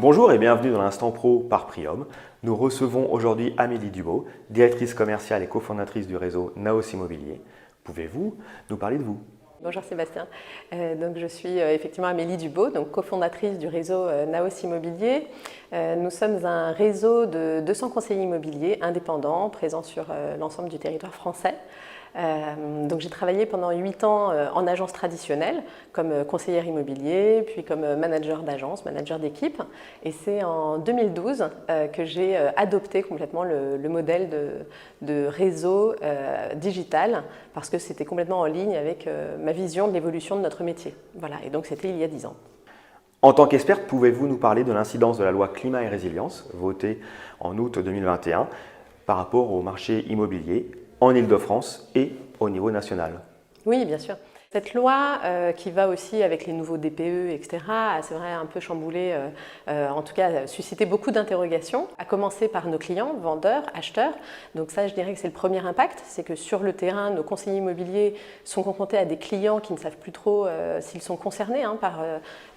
Bonjour et bienvenue dans l'Instant Pro par Prium. Nous recevons aujourd'hui Amélie Dubo, directrice commerciale et cofondatrice du réseau Naos Immobilier. Pouvez-vous nous parler de vous? Bonjour Sébastien, donc je suis effectivement Amélie Dubo, donc cofondatrice du réseau Naos Immobilier. Nous sommes un réseau de 200 conseillers immobiliers indépendants présents sur l'ensemble du territoire français. Donc j'ai travaillé pendant 8 ans en agence traditionnelle comme conseillère immobilier, puis comme manager d'agence, manager d'équipe. Et c'est en 2012 que j'ai adopté complètement le modèle de réseau digital parce que c'était complètement en ligne avec ma vision de l'évolution de notre métier. Voilà, et donc c'était il y a 10 ans. En tant qu'experte, pouvez-vous nous parler de l'incidence de la loi Climat et Résilience, votée en août 2021, par rapport au marché immobilier en Île-de-France et au niveau national? Oui, bien sûr. Cette loi qui va aussi avec les nouveaux DPE, etc., c'est vrai un peu chamboulé, en tout cas suscité beaucoup d'interrogations, à commencer par nos clients, vendeurs, acheteurs. Donc ça, je dirais que c'est le premier impact, c'est que sur le terrain, nos conseillers immobiliers sont confrontés à des clients qui ne savent plus trop s'ils sont concernés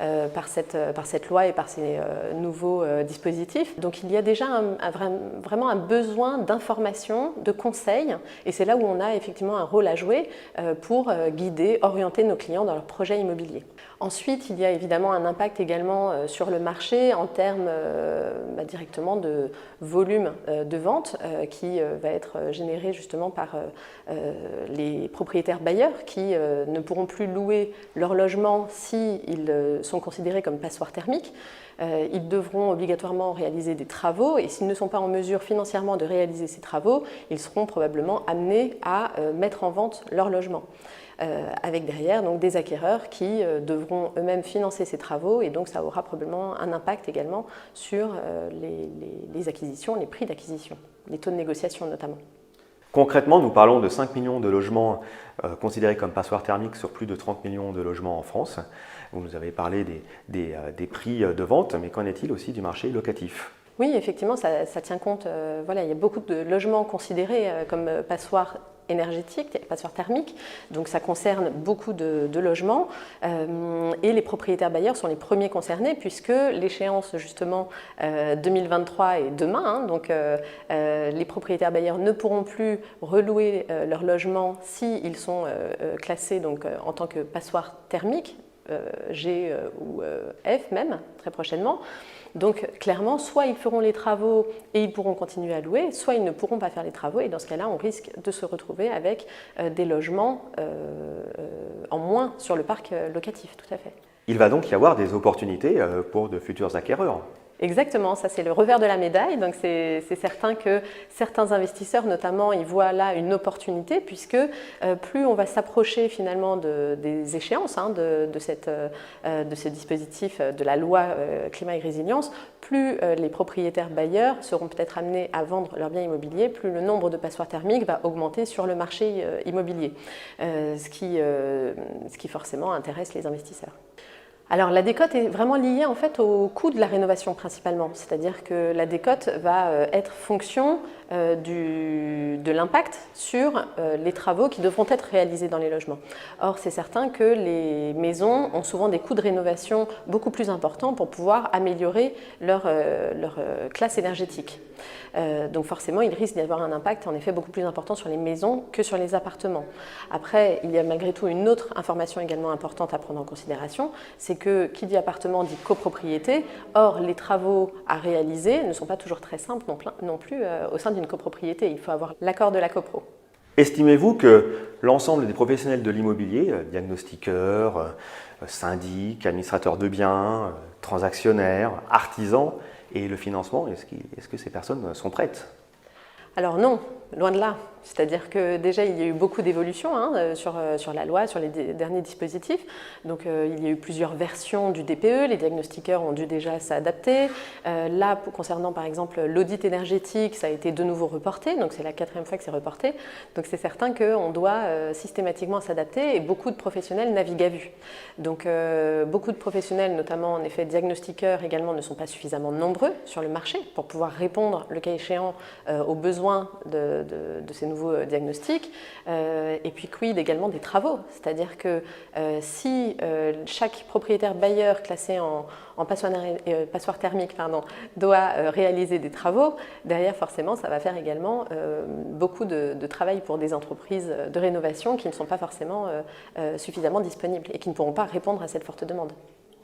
par cette loi et par ces nouveaux dispositifs. Donc il y a déjà vraiment un besoin d'information, de conseils, et c'est là où on a effectivement un rôle à jouer pour guider, orienter nos clients dans leur projet immobilier. Ensuite, il y a évidemment un impact également sur le marché en termes directement de volume de vente qui va être généré justement par les propriétaires bailleurs qui ne pourront plus louer leur logement s'ils sont considérés comme passoires thermiques. Ils devront obligatoirement réaliser des travaux et s'ils ne sont pas en mesure financièrement de réaliser ces travaux, ils seront probablement amenés à mettre en vente leur logement. Avec derrière donc, des acquéreurs qui devront eux-mêmes financer ces travaux et donc ça aura probablement un impact également sur les acquisitions, les prix d'acquisition, les taux de négociation notamment. Concrètement, nous parlons de 5 millions de logements considérés comme passoires thermiques sur plus de 30 millions de logements en France. Vous nous avez parlé des prix de vente, mais qu'en est-il aussi du marché locatif ? Oui, effectivement, ça tient compte. Voilà, il y a beaucoup de logements considérés comme passoires énergétiques, passoires thermiques, donc ça concerne beaucoup de logements et les propriétaires bailleurs sont les premiers concernés puisque l'échéance justement 2023 est demain, donc les propriétaires bailleurs ne pourront plus relouer leur logement s'ils sont classés donc, en tant que passoires thermiques, G ou F même, très prochainement. Donc clairement, soit ils feront les travaux et ils pourront continuer à louer, soit ils ne pourront pas faire les travaux et dans ce cas-là, on risque de se retrouver avec des logements en moins sur le parc locatif, tout à fait. Il va donc y avoir des opportunités pour de futurs acquéreurs. Exactement, ça c'est le revers de la médaille, donc c'est certain que certains investisseurs notamment ils voient là une opportunité puisque plus on va s'approcher finalement des échéances de ce dispositif de la loi Climat et Résilience, plus les propriétaires bailleurs seront peut-être amenés à vendre leurs biens immobiliers, plus le nombre de passoires thermiques va augmenter sur le marché immobilier, ce qui forcément intéresse les investisseurs. Alors la décote est vraiment liée en fait au coût de la rénovation principalement, c'est-à-dire que la décote va être fonction de l'impact sur les travaux qui devront être réalisés dans les logements. Or c'est certain que les maisons ont souvent des coûts de rénovation beaucoup plus importants pour pouvoir améliorer leur classe énergétique. Donc forcément il risque d'y avoir un impact en effet beaucoup plus important sur les maisons que sur les appartements. Après il y a malgré tout une autre information également importante à prendre en considération, c'est que qui dit appartement dit copropriété, or les travaux à réaliser ne sont pas toujours très simples non plus au sein d'une copropriété, il faut avoir l'accord de la copro. Estimez-vous que l'ensemble des professionnels de l'immobilier, diagnostiqueurs, syndics, administrateurs de biens, transactionnaires, artisans et le financement, est-ce que ces personnes sont prêtes ? Alors non, loin de là. C'est-à-dire que déjà il y a eu beaucoup d'évolutions sur la loi, sur les derniers dispositifs. Donc il y a eu plusieurs versions du DPE, les diagnostiqueurs ont dû déjà s'adapter. Là, concernant par exemple l'audit énergétique, ça a été de nouveau reporté, donc c'est la 4e fois que c'est reporté. Donc c'est certain qu'on doit systématiquement s'adapter et beaucoup de professionnels naviguent à vue. Donc beaucoup de professionnels, notamment en effet diagnostiqueurs également, ne sont pas suffisamment nombreux sur le marché pour pouvoir répondre, le cas échéant, aux besoins de ces nouveaux nouveaux diagnostics. Et puis quid également des travaux, c'est-à-dire que si chaque propriétaire bailleur classé en passoire thermique doit réaliser des travaux, derrière forcément ça va faire également beaucoup de travail pour des entreprises de rénovation qui ne sont pas forcément suffisamment disponibles et qui ne pourront pas répondre à cette forte demande.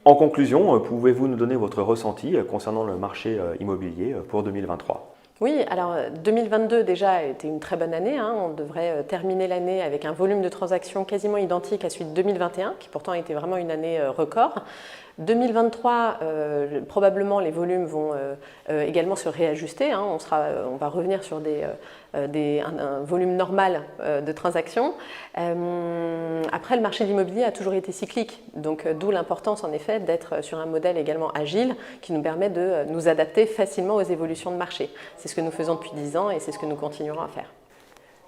En conclusion, pouvez-vous nous donner votre ressenti concernant le marché immobilier pour 2023 ? Oui, alors 2022 déjà a été une très bonne année. On devrait terminer l'année avec un volume de transactions quasiment identique à celui de 2021, qui pourtant a été vraiment une année record. 2023, probablement les volumes vont également se réajuster. On va revenir sur un volume normal de transactions. Après, le marché de l'immobilier a toujours été cyclique, donc d'où l'importance en effet d'être sur un modèle également agile qui nous permet de nous adapter facilement aux évolutions de marché. C'est ce que nous faisons depuis 10 ans et c'est ce que nous continuerons à faire.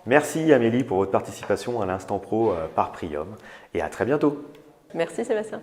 Merci Amélie pour votre participation à l'Instant Pro par Prium et à très bientôt. Merci Sébastien.